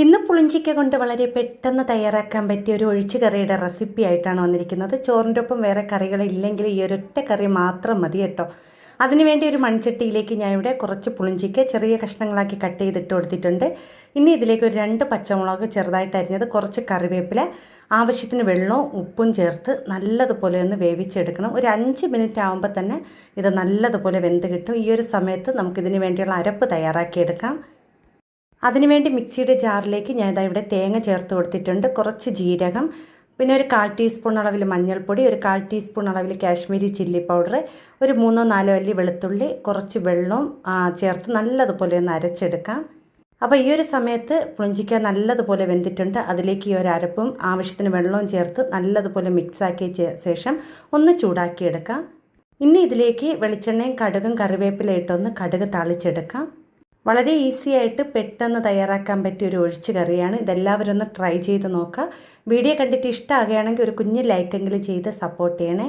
ഇന്ന് പുളിഞ്ചിക്ക കൊണ്ട് വളരെ പെട്ടെന്ന് തയ്യാറാക്കാൻ പറ്റിയ ഒരു ഒഴിച്ചു കറിയുടെ റെസിപ്പി ആയിട്ടാണ് വന്നിരിക്കുന്നത്. ചോറിൻ്റെ ഒപ്പം വേറെ കറികളില്ലെങ്കിൽ ഈ ഒരൊറ്റ കറി മാത്രം മതി കേട്ടോ. അതിനുവേണ്ടി ഒരു മൺചട്ടിയിലേക്ക് ഞാൻ ഇവിടെ കുറച്ച് പുളിഞ്ചിക്ക ചെറിയ കഷ്ണങ്ങളാക്കി കട്ട് ചെയ്തിട്ട് കൊടുത്തിട്ടുണ്ട്. ഇനി ഇതിലേക്ക് ഒരു 2 പച്ചമുളക് ചെറുതായിട്ട് അരിഞ്ഞത്, കുറച്ച് കറിവേപ്പില, ആവശ്യത്തിന് വെള്ളവും ഉപ്പും ചേർത്ത് നല്ലതുപോലെ ഒന്ന് വേവിച്ചെടുക്കണം. ഒരു 5 മിനിറ്റ് ആകുമ്പോൾ തന്നെ ഇത് നല്ലതുപോലെ വെന്ത് കിട്ടും. ഈ ഒരു സമയത്ത് നമുക്കിതിന് വേണ്ടിയുള്ള അരപ്പ് തയ്യാറാക്കിയെടുക്കാം. അതിനുവേണ്ടി മിക്സിയുടെ ജാറിലേക്ക് ഞാൻ ഇവിടെ തേങ്ങ ചേർത്ത് കൊടുത്തിട്ടുണ്ട്, കുറച്ച് ജീരകം, പിന്നെ ഒരു 1/4 ടീസ്പൂൺ അളവിൽ മഞ്ഞൾപ്പൊടി, ഒരു 1/4 ടീസ്പൂൺ അളവിൽ കാശ്മീരി ചില്ലി പൗഡർ, ഒരു 3-4 അല്ലി വെളുത്തുള്ളി, കുറച്ച് വെള്ളവും ചേർത്ത് നല്ലതുപോലെ ഒന്ന് അരച്ചെടുക്കാം. അപ്പോൾ ഈ ഒരു സമയത്ത് പുളിഞ്ചിക്ക നല്ലതുപോലെ വെന്തിട്ടുണ്ട്. അതിലേക്ക് ഈ ഒരു അരപ്പും ആവശ്യത്തിന് വെള്ളവും ചേർത്ത് നല്ലതുപോലെ മിക്സാക്കിയ ശേഷം ഒന്ന് ചൂടാക്കിയെടുക്കാം. ഇനി ഇതിലേക്ക് വെളിച്ചെണ്ണയും കടുകും കറിവേപ്പില ഇട്ടൊന്ന് കടുക് താളിച്ചെടുക്കാം. വളരെ ഈസി ആയിട്ട് പെട്ടെന്ന് തയ്യാറാക്കാൻ പറ്റിയ ഒരു ഒഴിച്ചു കറിയാണ്. ഇതെല്ലാവരും ഒന്ന് ട്രൈ ചെയ്ത് നോക്കുക. വീഡിയോ കണ്ടിട്ട് ഇഷ്ടമാകുകയാണെങ്കിൽ ഒരു കുഞ്ഞ് ലൈക്കെങ്കിലും ചെയ്ത് സപ്പോർട്ട് ചെയ്യണേ.